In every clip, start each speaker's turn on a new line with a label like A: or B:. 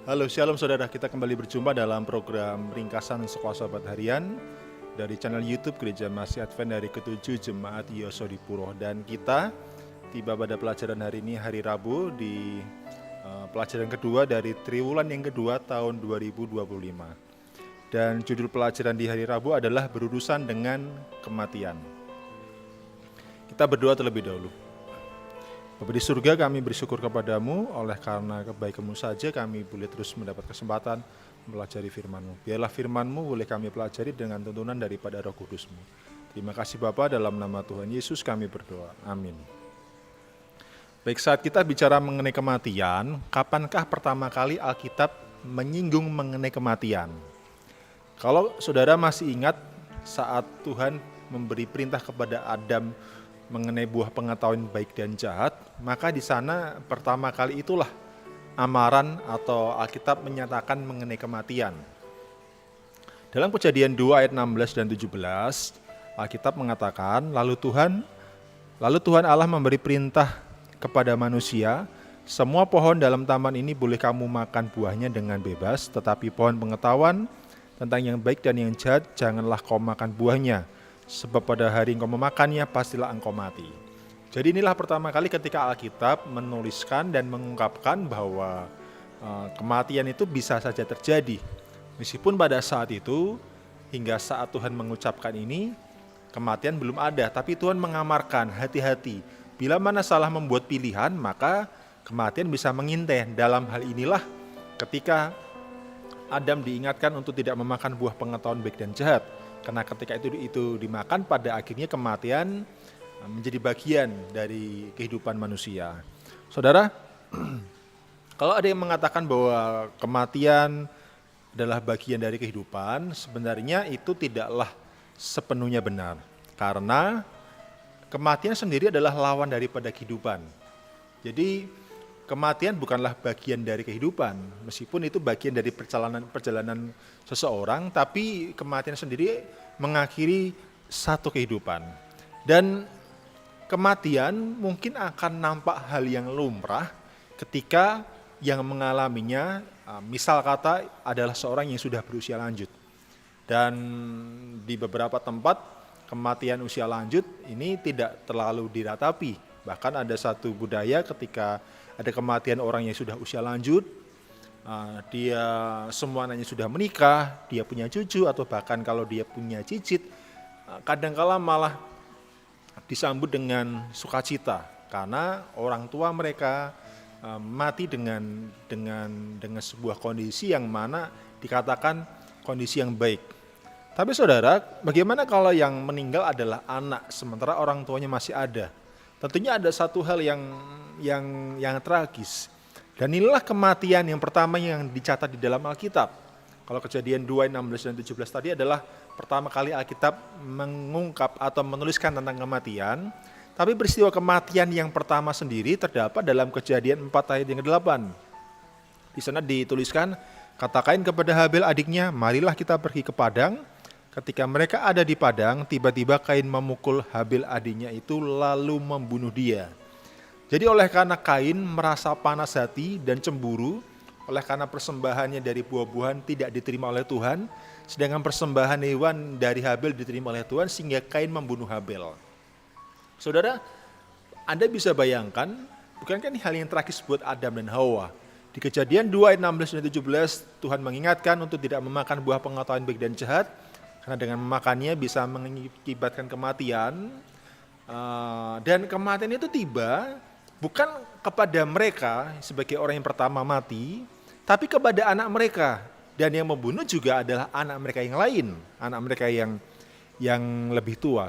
A: Halo, shalom saudara. Kita kembali berjumpa dalam program ringkasan Sekolah Sahabat Harian dari channel YouTube Gereja Masih Advent dari ke-7 Jemaat Yosodipuro. Dan kita tiba pada pelajaran hari ini, hari Rabu, di pelajaran kedua dari triwulan yang kedua tahun 2025. Dan judul pelajaran di hari Rabu adalah berurusan dengan kematian. Kita berdoa terlebih dahulu. Bapa di surga, kami bersyukur kepadamu, oleh karena kebaikan-Mu saja kami boleh terus mendapat kesempatan mempelajari firman-Mu. Biarlah firman-Mu boleh kami pelajari dengan tuntunan daripada Roh Kudus-Mu. Terima kasih Bapa, dalam nama Tuhan Yesus kami berdoa. Amin. Baik, saat kita bicara mengenai kematian, kapankah pertama kali Alkitab menyinggung mengenai kematian? Kalau saudara masih ingat saat Tuhan memberi perintah kepada Adam mengenai buah pengetahuan baik dan jahat, maka di sana pertama kali itulah amaran atau Alkitab menyatakan mengenai kematian. Dalam Kejadian 2 ayat 16 dan 17, Alkitab mengatakan, lalu Tuhan Allah memberi perintah kepada manusia, semua pohon dalam taman ini boleh kamu makan buahnya dengan bebas, tetapi pohon pengetahuan tentang yang baik dan yang jahat janganlah kau makan buahnya, sebab pada hari engkau memakannya pastilah engkau mati. Jadi inilah pertama kali ketika Alkitab menuliskan dan mengungkapkan bahwa kematian itu bisa saja terjadi. Meskipun pada saat itu, hingga saat Tuhan mengucapkan ini, kematian belum ada. Tapi Tuhan mengamarkan, hati-hati. Bila mana salah membuat pilihan, maka kematian bisa mengintai. Dalam hal inilah ketika Adam diingatkan untuk tidak memakan buah pengetahuan baik dan jahat. Karena ketika itu dimakan, pada akhirnya kematian menjadi bagian dari kehidupan manusia. Saudara, kalau ada yang mengatakan bahwa kematian adalah bagian dari kehidupan, sebenarnya itu tidaklah sepenuhnya benar. Karena kematian sendiri adalah lawan daripada kehidupan. Jadi kematian bukanlah bagian dari kehidupan, meskipun itu bagian dari perjalanan seseorang, tapi kematian sendiri mengakhiri satu kehidupan. Dan kematian mungkin akan nampak hal yang lumrah ketika yang mengalaminya, misal kata adalah seorang yang sudah berusia lanjut. Dan di beberapa tempat kematian usia lanjut ini tidak terlalu diratapi. Bahkan ada satu budaya ketika ada kematian orang yang sudah usia lanjut, dia semua anaknya sudah menikah, dia punya cucu, atau bahkan kalau dia punya cicit, kadangkala malah disambut dengan sukacita karena orang tua mereka mati dengan sebuah kondisi yang mana dikatakan kondisi yang baik. Tapi saudara, bagaimana kalau yang meninggal adalah anak sementara orang tuanya masih ada? Tentunya ada satu hal yang tragis. Dan inilah kematian yang pertama yang dicatat di dalam Alkitab. Kalau Kejadian 2, 16 dan 17 tadi adalah pertama kali Alkitab mengungkap atau menuliskan tentang kematian. Tapi peristiwa kematian yang pertama sendiri terdapat dalam Kejadian 4 ayat yang ke-8. Di sana dituliskan, kata Kain kepada Habil adiknya, marilah kita pergi ke padang. Ketika mereka ada di padang, tiba-tiba Kain memukul Habil adiknya itu lalu membunuh dia. Jadi oleh karena Kain merasa panas hati dan cemburu, oleh karena persembahannya dari buah-buahan tidak diterima oleh Tuhan, sedangkan persembahan hewan dari Habil diterima oleh Tuhan, sehingga Kain membunuh Habil. Saudara, Anda bisa bayangkan, bukankah ini hal yang tragis buat Adam dan Hawa? Di Kejadian 2 ayat 16 dan 17, Tuhan mengingatkan untuk tidak memakan buah pengetahuan baik dan jahat, karena dengan memakannya bisa mengakibatkan kematian. Dan kematian itu tiba bukan kepada mereka sebagai orang yang pertama mati, tapi kepada anak mereka. Dan yang membunuh juga adalah anak mereka yang lain, anak mereka yang lebih tua.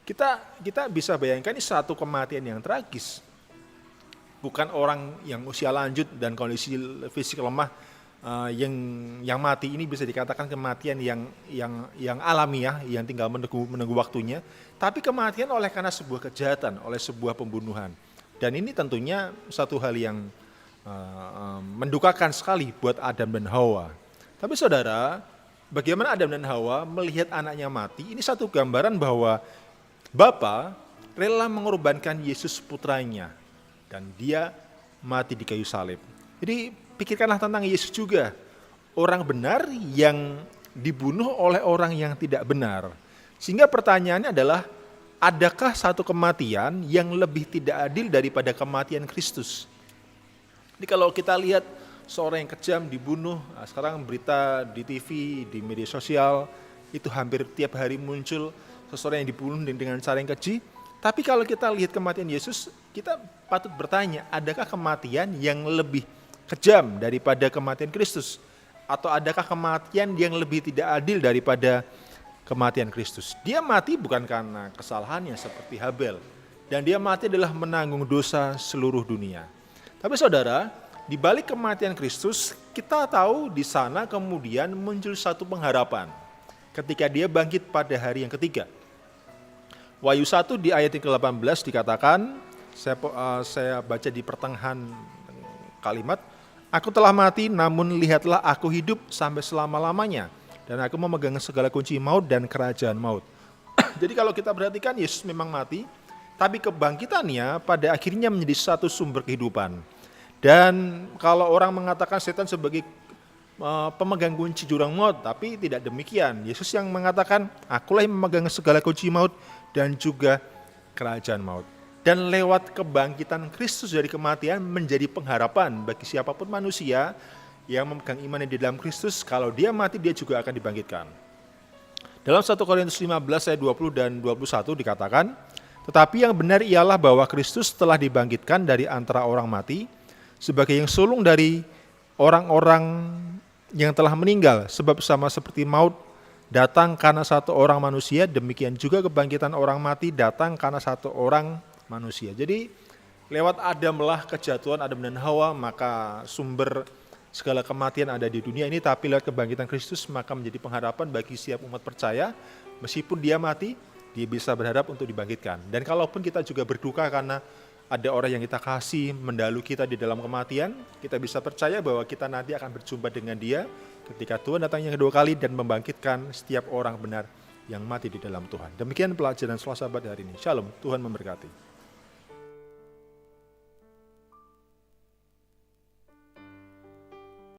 A: Kita bisa bayangkan ini satu kematian yang tragis. Bukan orang yang usia lanjut dan kondisi fisik lemah yang mati ini bisa dikatakan kematian yang alamiah, yang tinggal menunggu waktunya, tapi kematian oleh karena sebuah kejahatan, oleh sebuah pembunuhan. Dan ini tentunya satu hal yang mendukakan sekali buat Adam dan Hawa. Tapi saudara, bagaimana Adam dan Hawa melihat anaknya mati, ini satu gambaran bahwa Bapa rela mengorbankan Yesus putranya dan dia mati di kayu salib. Jadi pikirkanlah tentang Yesus juga. Orang benar yang dibunuh oleh orang yang tidak benar. Sehingga pertanyaannya adalah, adakah satu kematian yang lebih tidak adil daripada kematian Kristus? Jadi kalau kita lihat seorang yang kejam dibunuh, sekarang berita di TV, di media sosial, itu hampir tiap hari muncul seseorang yang dibunuh dengan cara yang keji. Tapi kalau kita lihat kematian Yesus, kita patut bertanya, adakah kematian yang lebih kejam daripada kematian Kristus? Atau adakah kematian yang lebih tidak adil daripada kematian Kristus? Dia mati bukan karena kesalahannya seperti Habel. Dan dia mati adalah menanggung dosa seluruh dunia. Tapi saudara, di balik kematian Kristus, kita tahu di sana kemudian muncul satu pengharapan. Ketika dia bangkit pada hari yang ketiga. Wahyu 1 di ayat yang ke-18 dikatakan, saya baca di pertengahan kalimat, aku telah mati namun lihatlah aku hidup sampai selama-lamanya. Dan aku memegang segala kunci maut dan kerajaan maut. Jadi kalau kita perhatikan Yesus memang mati, tapi kebangkitannya pada akhirnya menjadi satu sumber kehidupan. Dan kalau orang mengatakan setan sebagai pemegang kunci jurang maut, tapi tidak demikian. Yesus yang mengatakan, akulah yang memegang segala kunci maut dan juga kerajaan maut. Dan lewat kebangkitan Kristus dari kematian menjadi pengharapan bagi siapapun manusia yang memegang iman di dalam Kristus, kalau dia mati dia juga akan dibangkitkan. Dalam 1 Korintus 15 ayat 20 dan 21 dikatakan, tetapi yang benar ialah bahwa Kristus telah dibangkitkan dari antara orang mati sebagai yang sulung dari orang-orang yang telah meninggal, sebab sama seperti maut datang karena satu orang manusia, demikian juga kebangkitan orang mati datang karena satu orang manusia. Jadi lewat Adamlah kejatuhan Adam dan Hawa, maka sumber segala kematian ada di dunia ini, tapi lewat kebangkitan Kristus maka menjadi pengharapan bagi setiap umat percaya, meskipun dia mati, dia bisa berharap untuk dibangkitkan. Dan kalaupun kita juga berduka karena ada orang yang kita kasih mendahului kita di dalam kematian, kita bisa percaya bahwa kita nanti akan berjumpa dengan dia ketika Tuhan datang yang kedua kali dan membangkitkan setiap orang benar yang mati di dalam Tuhan. Demikian pelajaran Selasa pada hari ini. Shalom, Tuhan memberkati.